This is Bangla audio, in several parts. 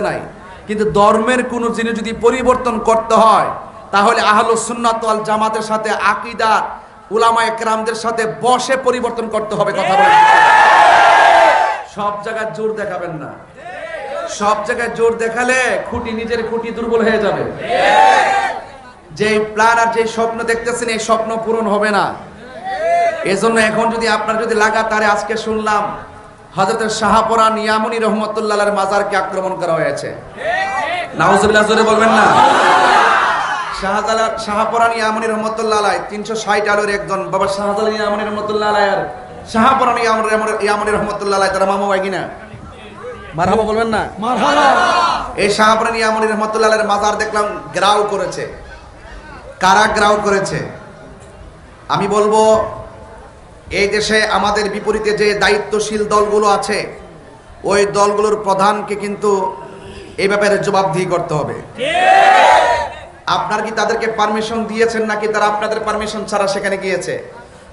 নাই, কিন্তু ধর্মের কোনো জিনিস যদি পরিবর্তন করতে হয় তাহলে আহলুস সুন্নাত ওয়াল জামাতের সাথে আকীদা উলামায়ে কেরামদের সাথে বসে পরিবর্তন করতে হবে। কথা বলেন, সব জায়গায় জোর দেখাবেন না। সব জায়গায় জোর দেখালে নিজের খুঁটি দুর্বল হয়ে যাবে। যে প্ল্যান আর যে স্বপ্ন দেখতেছেন এই স্বপ্ন পূরণ হবে না। এজন্য এখন যদি আপনার যদি লাগাতারে, আজকে শুনলাম হযরত শাহপরান ইয়ামানী রাহমাতুল্লাহ আলাইহির মাজারকে আক্রমণ করা হয়েছে। নাউজুবিল্লাহ, জোরে বলবেন না। শাহপরান ইয়ামানী রাহমাতুল্লাহ আলাইহি 360 আলোর একজন বাবা শাহজালাল ইয়ামানী রাহমাতুল্লাহ আলাইহি, শাহপরান ইয়ামানী রাহমাতুল্লাহ আলাইহি তারা মামা হয় কিনা? মারহাবা বলবেন না? মারহাবা। এই শাহপরান ইয়ামানী রাহমাতুল্লাহ আলাইহির মাজার দেখলাম গ্রাউ করেছে। কারা গ্রাউ করেছে? আমি বলবো এই দেশে আমাদের বিপরীতে যে দায়িত্বশীল দলগুলো আছে ওই দলগুলোর প্রধানকে কিন্তু এই ব্যাপারে জবাবদিহি করতে হবে। আপনার কি তাদেরকে পারমিশন দিয়েছেন নাকি তারা আপনাদের পারমিশন ছাড়া সেখানে গিয়েছে?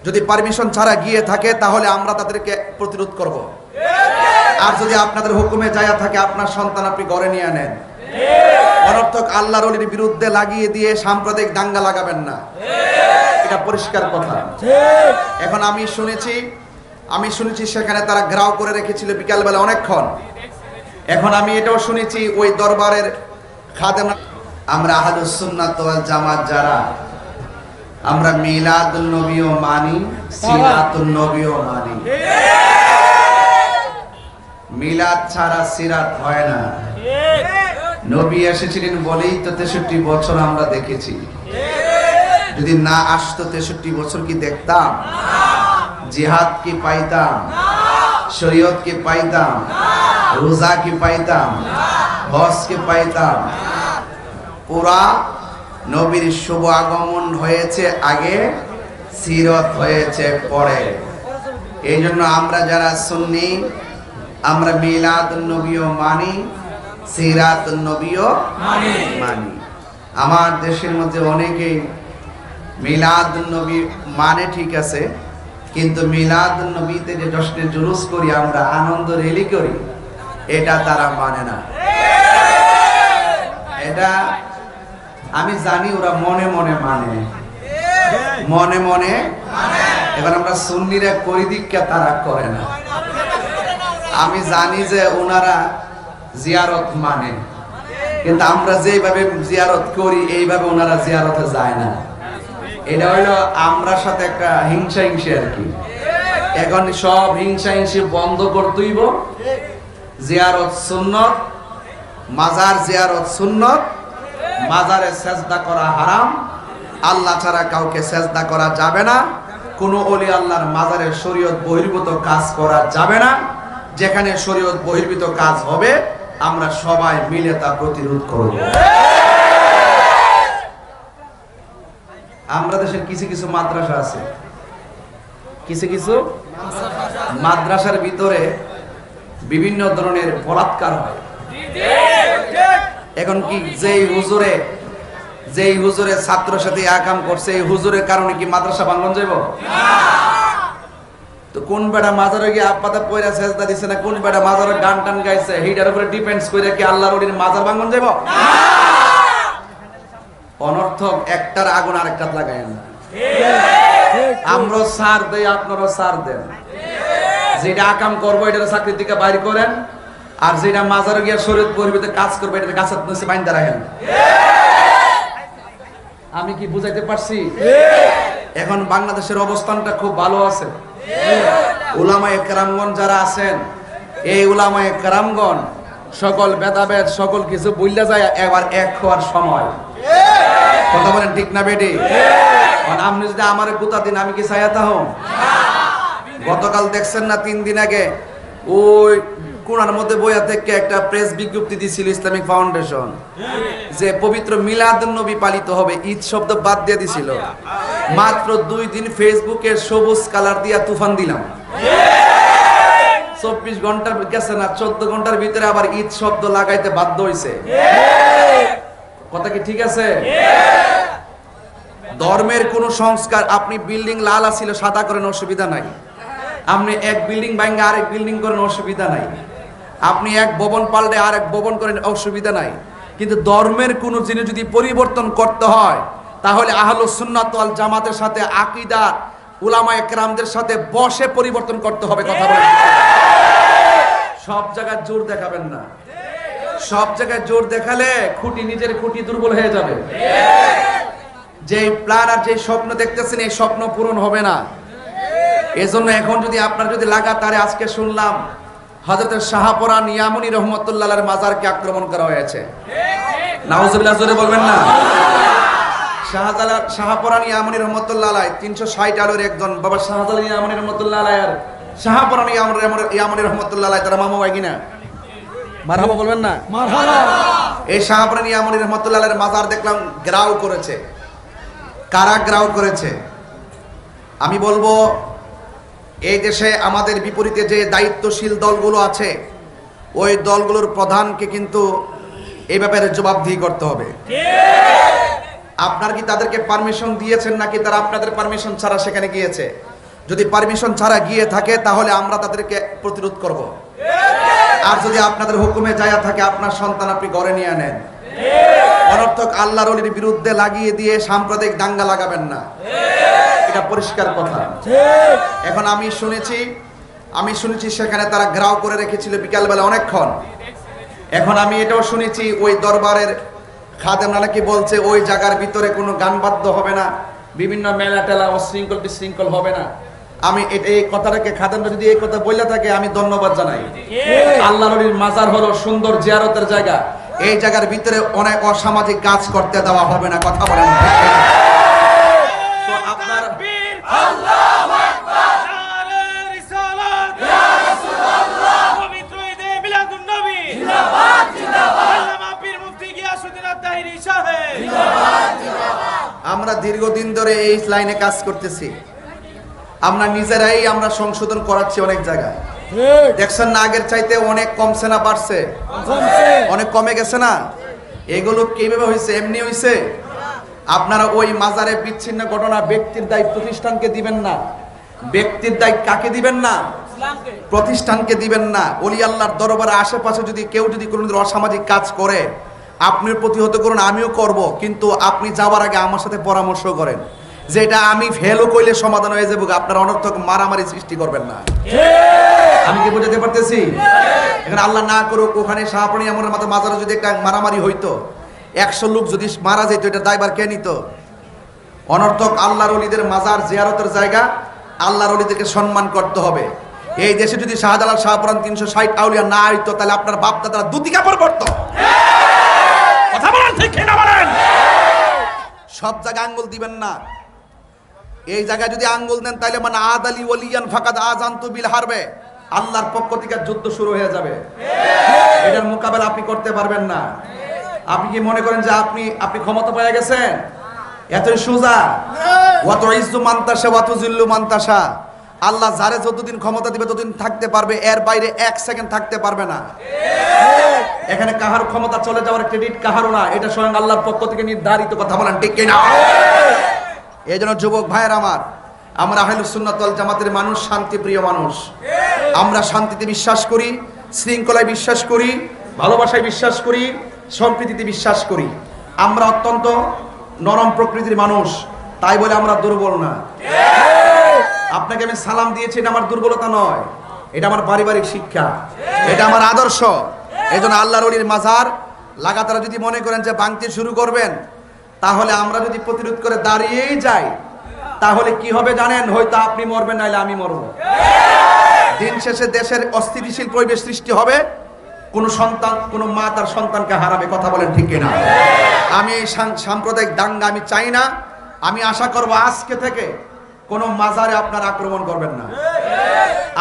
যদি পারমিশন ছাড়া গিয়ে থাকে তাহলে আমরা তাদেরকে প্রতিরোধ করব। আর যদি আপনাদের হুকুমে যায় থাকে আপনার সন্তান আপনি ঘরে নিয়ে নেন। অনর্থক আল্লাহর ওলির বিরুদ্ধে লাগিয়ে দিয়ে সাম্প্রদায়িক দাঙ্গা লাগাবেন না, এটা পরিষ্কার কথা। এখন আমি শুনেছি সেখানে তারা ঘেরাও করে রেখেছিল বিকালবেলা অনেকক্ষণ। এখন আমি এটাও শুনেছি ওই দরবারের খাদেম, আমরা আহলুস সুন্নাত ওয়াল জামাত যারা, আমরা মিলাদুন নবীও মানি, সিরাতুন নবীও মানি। মিলাদ ছাড়া সিরাত হয় না। নবী এসেছিলেন বলেই তো 63 বছর আমরা দেখেছি। যদি না আসতো 63 বছর কি দেখতাম? জিহাদ কি পাইতাম? শরীয়ত কি পাইতাম? রোজা কি পাইতাম? হজ কি পাইতাম? পুরা নবীর শুভ আগমন হয়েছে আগে, সিরত হয়েছে পরে। এই জন্য আমরা যারা সুন্নি আমরা মিলাদুন নবীও মানি, সিরাতুন নবীও মানি। আমার দেশের মধ্যে অনেকেই মিলাদুন নবী মানে ঠিক আছে, কিন্তু মিলাদুন নবীতে যে জশ্নে জুলুস করি আমরা, আনন্দ রেলি করি, এটা তারা মানে না। এটা আমি জানি ওরা মনে মনে মানে, মনে মনে। এবার আমরা সুন্নিরা করি দীক্ষা, তারা করে না। আমি জানি যে ওনারা জিয়ারত মানে, কিন্তু আমরা যেভাবে জিয়ারত করি এইভাবে ওনারা জিয়ারতে যায় না। এটা হলো আমরা সাথে একটা হিংসা আর কি। এখন সব হিংসা বন্ধ করতেইব। জিয়ারত সুন্নত, মাজার জিয়ারত সুন্নত, মাজারে সেজদা করা হারাম। আল্লাহ ছাড়া কাউকে সেজদা করা যাবে না। কোন ওলি আল্লাহর মাজারে শরীয়ত বহির্ভূত কাজ করা যাবে না। যেখানে শরীয়ত বহির্ভূত কাজ হবে আমরা সবাই মিলে তা প্রতিরোধ করব। আমরা দেশের কিছু কিছু মাদ্রাসা আছে, কিছু মাদ্রাসার ভিতরে বিভিন্ন ধরনের বলাৎকার হয়। এখন কি যেই হুজুরে ছাত্র সাথে আকাম করছে এই হুজুরের কারণে কি মাদ্রাসা ভাঙন যাইব? তো কোন বেটা মাজারে গিয়ে আপাতা পয়রা সেজদা দিছে না, কোন বেটা মাজারে গান টান গাইছে, এইটার উপরে ডিপেন্ডস করে কি আল্লাহর ওলির মাজার ভাঙন যাইব? অনর্থক একটার আগুন আরেকটাত লাগায় না। আমরাও সার দেই, আপনারাও সার দেন। যেটা আকাম করবো এটার চাকরির দিকে বাইর করেন, আর যেটা মাজারে গিয়ে শরীয়ত বহির্ভূত কাজ করবে এটা গাছের নিচে বাইন্ধা রাখেন। আমি কি বুঝাইতে পারছি? এখন বাংলাদেশের অবস্থানটা খুব ভালো আছে। উলামায়ে কেরামগণ যারা আছেন, এই উলামায়ে কেরামগণ সকল ভেদাভেদ সকল কিছু বুঝলা যায়, এবার এক হওয়ার সময়। কথা বলেন ঠিক না বেটি? আপনি যদি আমার গুতা দিন আমি কি চাইতা হম? গতকাল দেখছেন না 3 দিন আগে ওই কোনার মধ্যে বইয়া থেকে একটা প্রেস বিজ্ঞপ্তি দিয়েছিল ইসলামিক ফাউন্ডেশন যে পবিত্র মিলাদুন নবী পালিত হবে, ঈদ শব্দ বাদ দিয়ে দিছিল। মাত্র 2 দিন ফেসবুকে সবুজ কালার দিয়া তুফান দিলাম। 24 ঘন্টার গেছে না, 14 ঘন্টার ভিতরে আবার ঈদ শব্দ লাগাইতে বাধ্য হইছে। কথা কি ঠিক আছে? ধর্মের কোন সংস্কার, আপনি বিল্ডিং লাল ছিল সাদা করেন অসুবিধা নাই, আপনি এক বিল্ডিং ভাঙা আরেক বিল্ডিং করেন অসুবিধা নাই। আপনি এক ভবন পাল্টে আর এক ভবন করেন, অসুবিধা নাই, কিন্তু ধর্মের কোন জিনিস যদি পরিবর্তন করতে হয় তাহলে আহলুস সুন্নাত ওয়াল জামাতের সাথে আকীদা উলামায়ে কেরামদের সাথে বসে পরিবর্তন করতে হবে। কথা বলেন, সব জায়গায় জোর দেখাবেন না। সব জায়গায় জোর দেখালে খুঁটি, নিজের খুঁটি দুর্বল হয়ে যাবে। যে প্ল্যান আর যে স্বপ্ন দেখতেছেন এই স্বপ্ন পূরণ হবে না। এজন্য এখন যদি আপনার যদি লাগাতারে, আজকে শুনলাম হযরত শাহপরান ইয়ামুনী রহমাতুল্লাহর মাজারকে আক্রমণ করা হয়েছে। নাউজুবিল্লাহ, জোরে বলবেন না। শাহপরান ইয়ামুনী রহমাতুল্লাহ আলাইহি 360 আলোর একজন বাবা শাহজালাল ইয়ামুনী রহমাতুল্লাহ আলাইহি আর শাহপরান ইয়ামুনী রহমাতুল্লাহ আলাইহি তারা মামা ভাই কিনা? মারহাবা বলবেন না? মারহাবা। এই শাহপরান ইয়ামুনী রহমাতুল্লাহ আলাইহির মাজার দেখলাম গ্রাউ করেছে। কারা গ্রাউ করেছে? আমি বলবো এই দেশে আমাদের বিপরীতে যে দায়িত্বশীল দলগুলো আছে ওই দলগুলোর প্রধানকে কিন্তু এই ব্যাপারে জবাবদিহি করতে হবে। আপনার কি তাদেরকে পারমিশন দিয়েছেন নাকি তারা আপনাদের পারমিশন ছাড়া সেখানে গিয়েছে? যদি পারমিশন ছাড়া গিয়ে থাকে তাহলে আমরা তাদেরকে প্রতিরোধ করব। আর যদি আপনাদের হুকুমে যায়া থাকে আপনার সন্তান আপনি ঘরে নিয়ে নেন। অনর্থক আল্লাহর ওলির বিরুদ্ধে লাগিয়ে দিয়ে সাম্প্রদায়িক দাঙ্গা লাগাবেন না, এটা পরিষ্কার কথা। এখন আমি শুনেছি সেখানে তারা গ্রাউ করে রেখেছিল বিকালবেলা অনেকক্ষণ। এখন আমি এটাও শুনেছি ওই দরবারের খাদেমরা নাকি বলছে ওই জায়গার ভিতরে কোনো গান বাদ্য হবে না, বিভিন্ন মেলা টেলা অশৃঙ্খল বিশৃঙ্খল হবে না। আমি এই কথাটাকে খাদেমরা যদি এই কথা বলে থাকে আমি ধন্যবাদ জানাই। আল্লাহর ওলির মাজার হলো সুন্দর জিয়ারতের জায়গা, এই জায়গার ভিতরে অনেক অসামাজিক কাজ করতে দেওয়া হবে না। কথা বলেন। তো আপনার আল্লাহু আকবার, নারে রিসালাত, ইয়া রাসূলুল্লাহ, পবিত্র ঈদে মিলাদুন নবী, জিন্দাবাদ জিন্দাবাদ, আল্লামা পীর মুফতি গিয়াসউদ্দিন আত-তাহিরি সাহেব, জিন্দাবাদ জিন্দাবাদ। আমরা দীর্ঘদিন ধরে এই লাইনে কাজ করতেছি। আমরা নিজেরাই আমরা সংশোধন করাচ্ছি অনেক জায়গায়। দেখছেন না আগের চাইতে অনেক কমছে না বাড়ছে? অনেক কমে গেছে না? এগুলো কিভাবে হয়েছে? এমনি হয়েছে? আপনারা ওই মাজারে বিচ্ছিন্ন ঘটনা ব্যক্তির দায় প্রতিষ্ঠানকে দিবেন না। ব্যক্তির দায় কাকে দিবেন না? প্রতিষ্ঠানকে দিবেন না। ওলি আল্লাহর দরবারে আশেপাশে যদি কেউ যদি কোনো অসামাজিক কাজ করে আপনি প্রতিহত করুন, আমিও করব, কিন্তু আপনি যাওয়ার আগে আমার সাথে পরামর্শ করেন যেটা আমি ফেলও কইলে সমাধান হয়ে যাবে। আপনারা অনর্থক মারামারি সৃষ্টি করবেন না। আমি কি বুঝাতে পারতেছি? এখানে আল্লাহ না করুক ওখানে শাহপরান ইয়ামুনের মাজারে যদি একটা মারামারি হইতো, 100 লোক যদি মারা যেত, এটা দায়ভার কে নিত? অনর্থক আল্লাহর ওলিদের মাজার জিয়ারতের জায়গা, আল্লাহর ওলিদেরকে সম্মান করতে হবে। এই দেশে যদি শাহজালাল শাহপরান 360 আউলিয়া না হইতো তাহলে আপনার বাপ দাদারা দুটি কাপড় পরতো। কথা বলেন ঠিক কিনা বলেন? সব জায়গায় আঙ্গুল দিবেন না। এই জায়গায় যদি আঙ্গুল দেন তাহলে মানে আদালি ওলিয়ান ফাকাদ আযানতু বিল হারবে, আল্লাহর পক্ষ থেকে যুদ্ধ শুরু হয়ে যাবে। এটার মোকাবেলা আপনি করতে পারবেন না। আপনি কি মনে করেন যে আপনি ক্ষমতা পেয়ে গেছেন? এতই সোজা? ওয়াত ইজ্জু মান তাশা ওয়া তুযিল্লু মান তাশা। আল্লাহ যারে যতদিন ক্ষমতা দিবে ততদিন থাকতে পারবে, এর বাইরে 1 সেকেন্ড থাকতে পারবে না। এখানে কাহার ক্ষমতা চলে যাওয়ার ক্রেডিট কাহারও না, এটা স্বয়ং আল্লাহর পক্ষ থেকে নির্ধারিত। কথা বলেন ঠিক কিনা? এই জন্য যুবক ভাইয়ের আমার, আমরা আহলুস সুন্নাত ওয়াল জামাতের মানুষ শান্তিপ্রিয় মানুষ। আমরা শান্তিতে বিশ্বাস করি, শৃঙ্খলায় বিশ্বাস করি, ভালোবাসায় বিশ্বাস করি, সম্প্রীতিতে বিশ্বাস করি। আমরা অত্যন্ত নরম প্রকৃতির মানুষ, তাই বলে আমরা দুর্বল না। আপনাকে আমি সালাম দিয়েছি, এটা আমার দুর্বলতা নয়, এটা আমার পারিবারিক শিক্ষা, এটা আমার আদর্শ। এই জন্য আল্লাহর ওলির মাজার লাগাতার যদি মনে করেন যে ভাঙতে শুরু করবেন, তাহলে আমরা যদি প্রতিরোধ করে দাঁড়িয়েই যাই তাহলে কি হবে জানেন? হয়তো আপনি মরবেন, নাইলে আমি মরব। দিন শেষে দেশের অস্থিতিশীল পরিবেশ সৃষ্টি হবে, কোন সন্তান, কোন মা তার সন্তানকে হারাবে। কথা বলেন ঠিক কিনা? আমি এই সাম্প্রদায়িক দাঙ্গা আমি চাই না। আমি আশা করব আজকে থেকে কোন মাজারে আপনারা আক্রমণ করবেন না।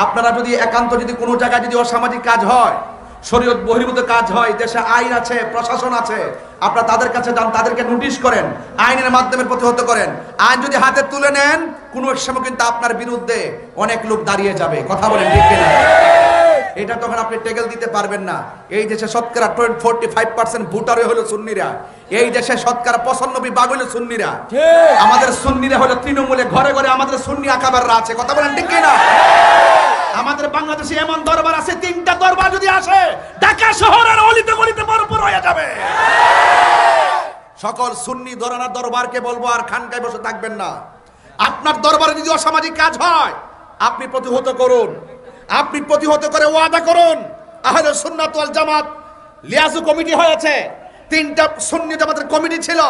আপনারা যদি একান্ত যদি কোনো জায়গায় যদি অসামাজিক কাজ হয়, শরীয়ত বহির্ভূত কাজ হয়, দেশে আইন আছে, প্রশাসন আছে, আপনারা তাদের কাছে যান, তাদেরকে নোটিশ করেন, আইনের মাধ্যমে প্রতিহত করেন। আইন যদি হাতে তুলে নেন কোনো এক সময় কিন্তু আপনার বিরুদ্ধে অনেক লোক দাঁড়িয়ে যাবে। কথা বলেন ঠিক কিনা? এটা তখন আপনি টেকেল দিতে পারবেন না। এই দেশে শতকরা 45% ভোটারই হলো সুন্নিরা। এই দেশে শতকরা 95% হলো সুন্নিরা। আমাদের সুন্নিরা হলো তৃণমূলে, ঘরে ঘরে আমাদের সুন্নি আকাবাররা আছে। কথা বলেন ঠিক কিনা? আমাদের বাংলাদেশে এমন দরবার আছে, 3টা দরবার যদি আসে ঢাকা শহরের অলিতে গলিতে ভরপুর হয়ে যাবে। সকল সুন্নি দরানা দরবারকে বলবো আর খানকায় বসে থাকবেন না। আপনার দরবারে যদি অসামাজিক কাজ হয় আপনি প্রতিহত করুন, আপনি প্রতিহত করে ওয়াদা করুন। আহলে সুন্নাত ওয়াল জামাত লিয়াজু কমিটি হয়েছে, 3টা সুন্নি জামাতের কমিটি ছিল,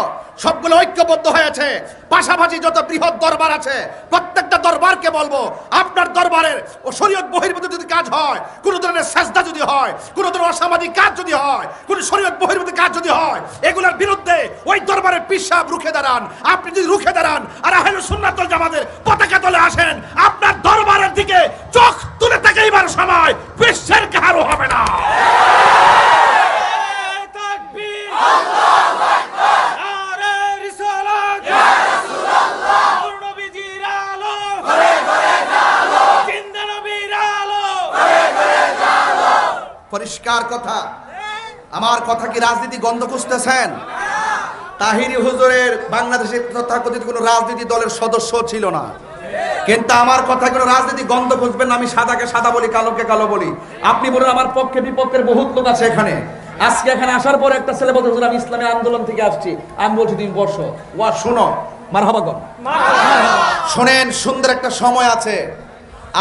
সবগুলো ঐক্যবদ্ধ হয়েছে। পাশাপাশি যত বৃহৎ দরবার আছে প্রত্যেকটা দরবারকে বলবো, আপনার দরবারের ও শরীয়ত বহির্ভূত যদি কাজ হয়, কোন ধরনের সাজদা যদি হয়, কোন ধরনের অসামাজিক কাজ যদি হয়, কোন শরীয়ত বহির্ভূত কাজ যদি হয়, এগুলোর বিরুদ্ধে ওই দরবারের পীর সাহেব রুখে দাঁড়ান। আপনি যদি রুখে দাঁড়ান আর আহলে সুন্নাত ওয়াল জামাতের পতাকা তলে আসেন, আপনার দরবারের দিকে চোখ তুলে তাকাইবার সময় বিশ্বের কারো হবে না। পরিষ্কার কথা, আমার কথা কি রাজনীতি গন্ধ খুঁজতেছেন? তাহিরি হুজুরের বাংলাদেশের তথাকথিত কোনো রাজনীতি দলের সদস্য ছিল না, কিন্তু আমার কথা কোনো রাজনীতি গন্ধ খুঁজবেন না। আমি সাদাকে সাদা বলি, কালোকে কালো বলি। আপনি বলুন আমার পক্ষে বিপক্ষের বহুত লোক আছে এখানে। আজকে এখানে আসার পরে একটা ছেলে বলতে হুজুর আমি ইসলামী আন্দোলন থেকে আসছি। আমি বলছি তুমি বসো, ওয়া শোনো, মারহাবা গো, শোনেন। সুন্দর একটা সময় আছে।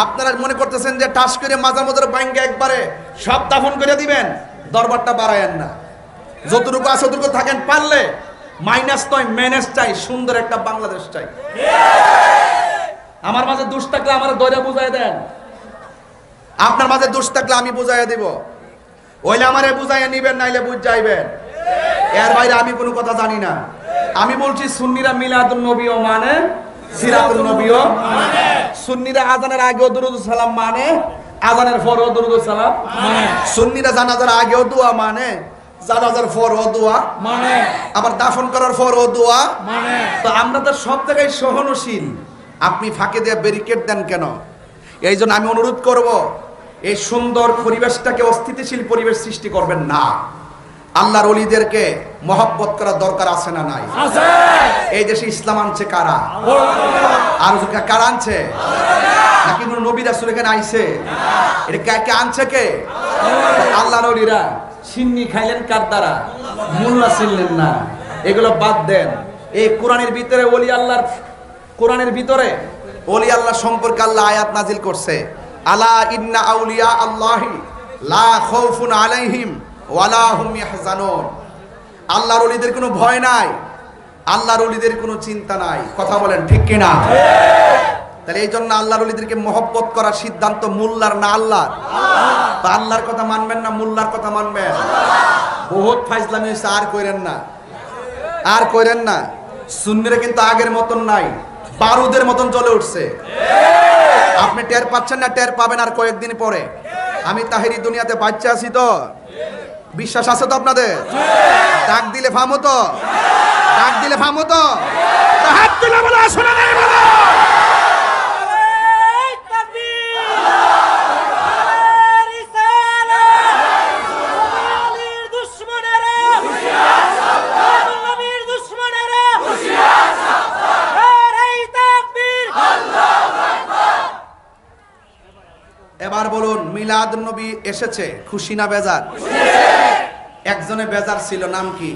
আপনারা মনে করতেছেন যে টাস করে মাজার মধ্যে ব্যাংকে একবারে সব দাফন করে দিবেন, দরবারটা বাড়ায়েন না। যতটুকু আছে ততটুকু থাকেন, পারলে মাইনাস নয় ম্যানেজ চাই, সুন্দর একটা বাংলাদেশ চাই। আমার মাঝে দোষ থাকলে আমার দইরা বুঝাই দেন, আপনার মাঝে দোষ থাকলে আমি বুঝাইয়া দিব। ওইলে আমারে বুঝাইয়া নিবেন, নাইলে বুঝ যাইবেন। এর বাইরে আমি কোনো কথা জানি না। আমি বলছি সুন্নিরা মিলাদুন নবীও মানে, সিরাতুন নবীও মানে। সুন্নিরা আজানের আগেও দুরূদ সালাম মানে, আজানের পরেও দুরূদ সালাম মানে। সুন্নিরা জানাজার আগেও দোয়া মানে, জানাজার পরেও দোয়া মানে, আবার দাফন করার পরেও দোয়া মানে। তো আমরা তো সব জায়গায় সহনশীল, আপনি ফাঁকে দিয়ে ব্যারিকেড দেন কেন? এই জন্য আমি অনুরোধ করব, এই সুন্দর পরিবেশটাকে অস্থিতিশীল পরিবেশ সৃষ্টি করবেন না। আল্লাহর ওলিদেরকে মহব্বত করার দরকার আছে না নাই? এই দেশে ইসলাম আনছে কারা? আর কারা আনছে? নাকি কোনো নবী রাসূল এখানে আইছে? এটা কে আনছে? কে? আল্লাহর ওলিরা। সিন্নি খাইলেন কার দ্বারা? মোল্লা ছিলেন না। এগুলো বাদ দেন। এই কোরআনের ভিতরে ওলি আল্লাহর, কোরআনের ভিতরে ওলি আল্লাহ সম্পর্কে আল্লাহ আয়াত নাজিল করছে, আলা ইন্না আউলিয়া আল্লাহি লা খাউফুন আলাইহিম ওয়ালা হুম ইয়াহজানুন। আল্লাহর ওলিদের কোনো ভয় নাই, আল্লাহর ওলিদের কোনো চিন্তা নাই। কথা বলেন ঠিক কি না? তাহলে এই জন্য আল্লাহর ওলিদেরকে মহব্বত করার সিদ্ধান্ত মোল্লার না আল্লাহর? তো আল্লাহর কথা মানবেন না মোল্লার কথা মানবেন? বহুত ফাইজলামি হয়েছে, আর কইরেন না, আর কইরেন না। সুন্নিরা কিন্তু আগের মতন নাই, বারুদের মতন চলে উঠছে। আপনি টের পাচ্ছেন না? টের পাবেন আর কয়েকদিন পরে। আমি তাহিরি দুনিয়াতে বাচ্চা আছি তো, বিশ্বাস আছে তো আপনাদের? ডাক দিলে ফামো তো, ডাক দিলে ফামো তো, হাত তুলে বলো শোনা নাই বলো। এবার বলুন, মিলাদ নবী এসেছে, খুশি না বেজার? একজনে বেজার ছিল, নাম কি?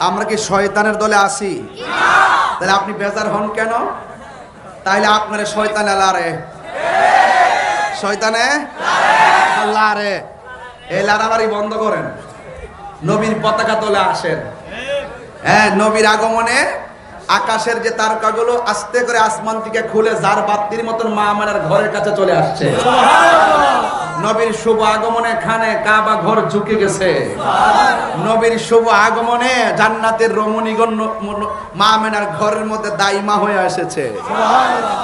আমরা কি শয়তানের দলে আছি? তাহলে আপনি বেজার হন কেন? তাইলে আপনারে শয়তানে লারে, শয়তানে লারে। এই লারাবারি বন্ধ করেন, নবীর পতাকা তোলে আসেন। হ্যাঁ, নবীর আগমনে আকাশের যে তারকাগুলো আস্তে করে আসমান থেকে খুলে যার বাতির মতন মা আমাদের ঘরের কাছে চলে আসছে। নবীর শুভ আগমনে খানে কাবা ঘর ঝুঁকে গেছে। নবীর শুভ আগমনে জান্নাতের রমণীগণ মা আমেনার ঘরের মধ্যে দাইমা হয়ে এসেছে।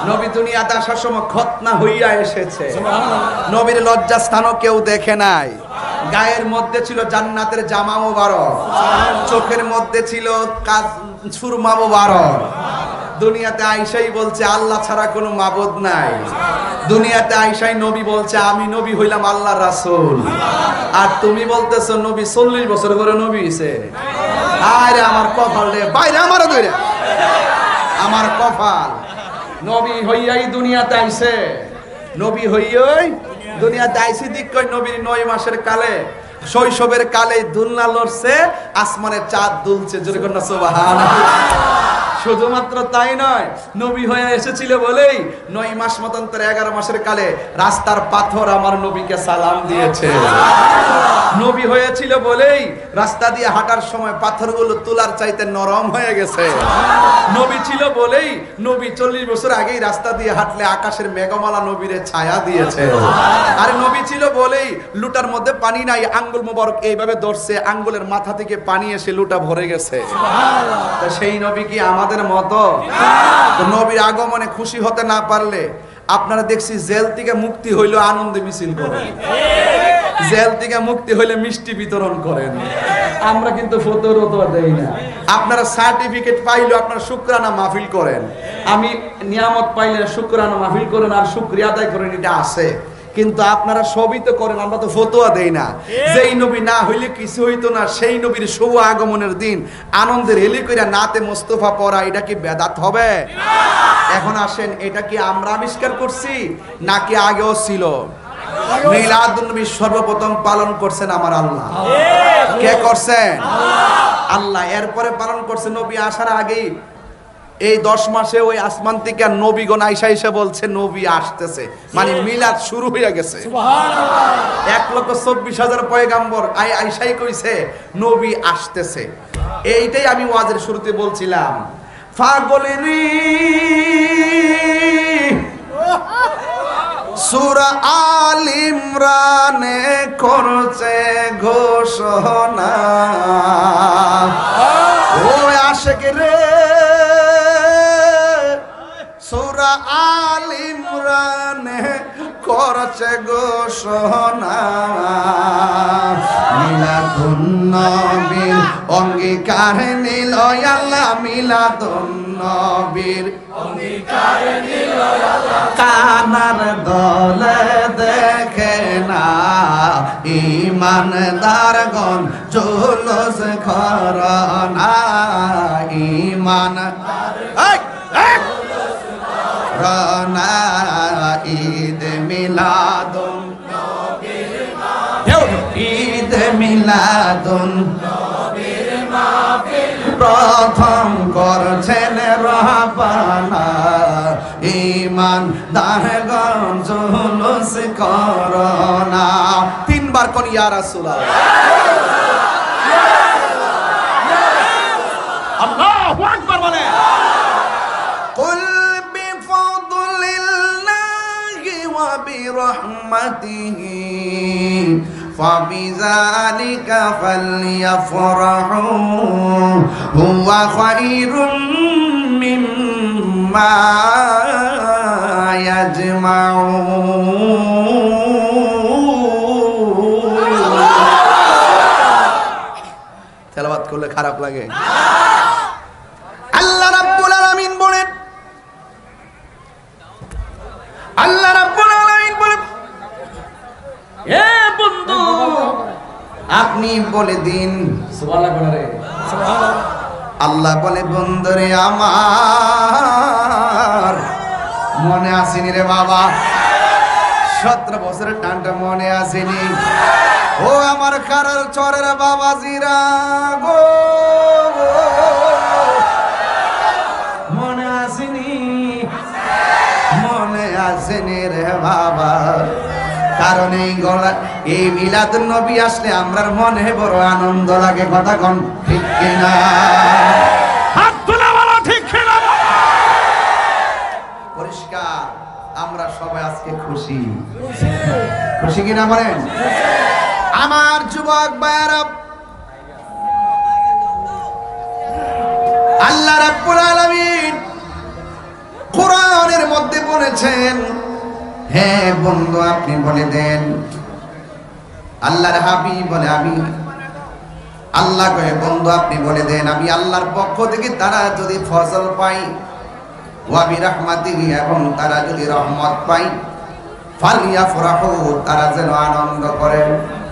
নবী দুনিয়াতে আসার সময় খতনা হইয়া এসেছে। নবীর লজ্জাস্থানও কেউ দেখে নাই। গায়ের মধ্যে ছিল জান্নাতের জামা মোবারক, চোখের মধ্যে ছিল সুরমা মোবারক। দুনিয়াতে আইসাই বলছে আল্লাহ ছাড়া কোনো মাবুদ নাই। দুনিয়াতে আইসাই নবী বলছে আমি নবী হইলাম আল্লাহর রাসূল। আর তুমি বলতেছো নবী 40 বছর করে নবী হইছে। আরে আমার কপাল রে, বাইরে আমারও ধরে আমার কপাল। নবী হইয়াই দুনিয়াতে আইছে, নবী হইয়ই দুনিয়াতে আইসি দিক কই নবীর 9 মাসের কালে শৈশবের কালে দুলনা লড়ছে, আসমানের চাঁদ দুলছে, জোরে কন্যা সুবহানাল্লাহ। শুধুমাত্র তাই নয়, নবী হয়ে এসেছিল বলেই 9 মাস মতান্তরে 11 মাসের কালে রাস্তার পাথর আমার নবীকে সালাম দিয়েছে। নবী হয়েছিল বলেই রাস্তা দিয়ে হাঁটার সময় পাথরগুলো তুলার চাইতে নরম হয়ে গেছে। নবী ছিল বলেই নবী 40 বছর আগেই রাস্তা দিয়ে হাঁটলে আকাশের মেঘমালা নবীরে ছায়া দিয়েছে। আর নবী ছিল বলেই লুটার মধ্যে পানি নাই, আঙ্গুল মোবারক এইভাবে ধরছে, আঙ্গুলের মাথা থেকে পানি এসে লুটা ভরে গেছে। তো সেই নবী কি আমাদের মতো? নবীর আগমনে খুশি হতে না পারলে আপনারা দেখছি জেল থেকে মুক্তি হইল আনন্দে মিছিল করেন, জেল থেকে মুক্তি হইলে মিষ্টি বিতরণ করেন। আমরা কিন্তু ফতোয়া তো দেই না। আপনারা সার্টিফিকেট পাইলে আপনারা শুকরানা মাহফিল করেন, আমি নিয়ামত পাইলে শুকরানা মাহফিল করেন আর শুকরিয়া আদায় করেন, এটা আছে। কিন্তু আপনারা সবই তো করেন, আমরা তো ফতোয়া দেই না। যেই নবী না হইলে কিছু হইতো না, সেই নবীর শুভ আগমনের দিন আনন্দের হেলি কইরা নাতে মোস্তফা পড়া, এটা কি বেদাত হবে? এখন আসেন, এটা কি আমরা আবিষ্কার করছি নাকি আগেও ছিল? মিলাদুন নবী সর্বপ্রথম পালন করছেন আমার আল্লাহ। কে করছেন? আল্লাহ। এরপরে পালন করছেন নবী আসার আগেই। এই 10 মাসে ওই আসমান থেকে নবীগণ আইসা এসে বলছে নবী আসতেছে, মানে মিলাদ শুরু হয়ে গেছে। সুবহানাল্লাহ। 1,24,000 পয়গাম্বর আইসাই কইছে নবী আসতেছে। এইটাই আমি ওয়াজের শুরুতে বলছিলাম, পাগলেরি সূরা আল ইমরানে করছে ঘোষণা, ও আশিক রে সূরা আল ইমরানে করছে ঘোষণা, মিলাদুন নবীর অঙ্গীকার নিল আল্লাহ, মিলাদুন নবীর অঙ্গীকার নিল আল্লাহ, কানার দলে দেখে না ঈমানদারগণ জুলুস করনা, ঈমানদার রানা ঈদ মিলাদুন নবীর মাহফিল, ঈদ মিলাদুন নবীর মাহফিল প্রথম করছেন রাব্বানা, ঈমানদারগণ জুলুস করনা। 3 বার কোন ইয়া রাসূলুল্লাহ, আল্লাহু আকবার বলে। برحمته فبذلك فليفرحوا هو خير مما يجمعون। তেলাওয়াত করলে খারাপ লাগে? আল্লাহ রাব্বুল আলামিন বলেন, আল্লাহ রাব্বুল আলামিন বলেন, এ বন্ধু আপনি বলে দিন, সুবহানাল্লাহ বলে রে, সুবহানাল্লাহ। আল্লাহ বলে, বন্ধুরে আমার মনে আসেনি রে বাবা, 17 বছরের টানটা মনে আসেনি? ও আমার কারার চরের বাবাজিরা গো, মনে আসেনি? মনে আসেনি রে বাবা। কারণ এই মিলাদুন নবী আসলে আমরার মনে বড় আনন্দ লাগে, কথা কোন ঠিক কিনা? হাত তুলে বলো ঠিক কিনা? পরিষ্কার, আমরা সবাই আজকে খুশি, খুশি কিনা বলেন? আমার যুবক ভাইরা, আল্লাহ রাব্বুল আলামিন কোরআনের মধ্যে বলেছেন, হে বন্ধু আপনি বলে দেন, আল্লাহর হাবিব বলে, আমি আল্লাহ কয়ে বন্ধু আপনি বলে দেন, আমি আল্লাহর পক্ষ থেকে তারা যদি ফজল পাই, ওয়া বিরহমাতিহি, এবং তারা যদি রহমত পাই, ফালিয়াফরাহু, তারা যেন আনন্দ করে।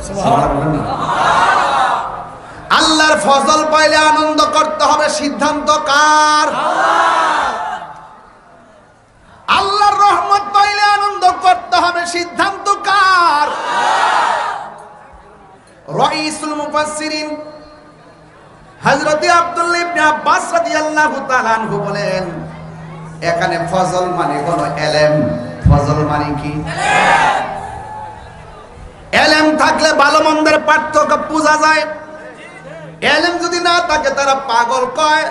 সুবহানাল্লাহ। আল্লাহর ফজল পাইলে আনন্দ করতে হবে, সিদ্ধান্ত কার? আল্লাহর রহমত পাইলে আনন্দ করতে সিদ্ধান্ত কার? রাইসুল মুফাসসিরিন হযরত আব্দুল্লাহ ইবনে আব্বাস রাদিয়াল্লাহু তাআলা আনহু বলেন, এখানে ফজল মানে হলো ইলম। ফজল মানে কি? ইলম থাকলে ভালো মন্দের পার্থক্য বোঝা যায়। ইলম যদি না থাকে তারা পাগল কয়,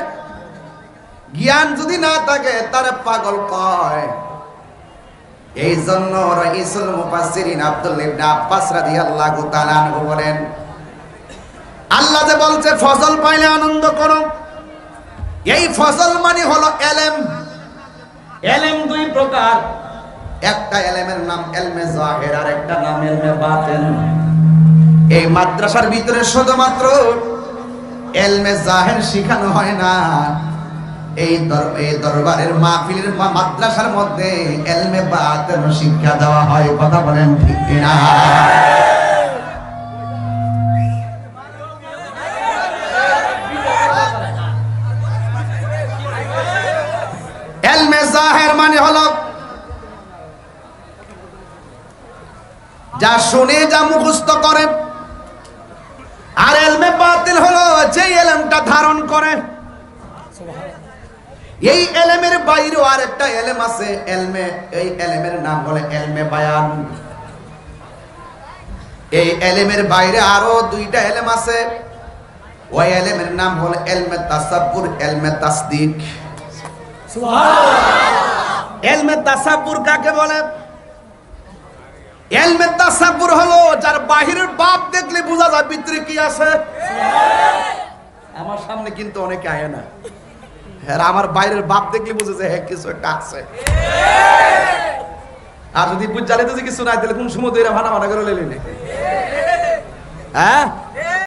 জ্ঞান যদি না থাকে তারা পাগল কয়। এই জন্য রাইসুল মুফাসসিরিন আব্দুল্লাহ ইবনে আব্বাস রাদিয়াল্লাহু তাআলা আনহু বলেন, আল্লাহ যে বলছে ফজল পাইলে আনন্দ করো, এই ফজল মানে হলো ইলম। ইলম দুই প্রকার, একটা ইলমের নাম ইলমে জাহির আর একটা নাম ইলমে বাতিন। এই মাদ্রাসার ভিতরে শুধুমাত্র ইলমে জাহির শেখানো হয় না, এই দরবারের মাহফিলের মাদ্রাসার মধ্যে ইলমে বাতিন শিক্ষা দেওয়া হয়। কথা বলেন ঠিক কিনা? ইলমে জাহির মানে হলো যা শুনে যা মুখস্থ করে, আর ইলমে বাতিন হলো যে ইলমটা ধারণ করে। এই ইলমের বাইরেও আরেকটা ইলম আছে, এই ইলমের নাম হলো ইলমে বায়ান। এই ইলমের বাইরে আরো দুইটা ইলম আছে, ওই ইলমের নাম হলো ইলমে তাসাব্বুর, ইলমে তাসদিক। সুবহানাল্লাহ। ইলমে তাসাব্বুর কাকে বলে? ইলমে তাসাব্বুর হলো যার বাহিরের বাপ দেখলে বোঝা যায় ভিতরে কি আছে। আমার সামনে কিন্তু অনেকে আয় না, হ্যাঁ আমার বাইরের বাপ দেখলে বুঝে যায় হ্যাঁ কিছু একটা আছে। আর যদি বুঝ জালে তো কিছু নাই তাহলে কোন সময় ভানা ভানা করে লেলে হ্যাঁ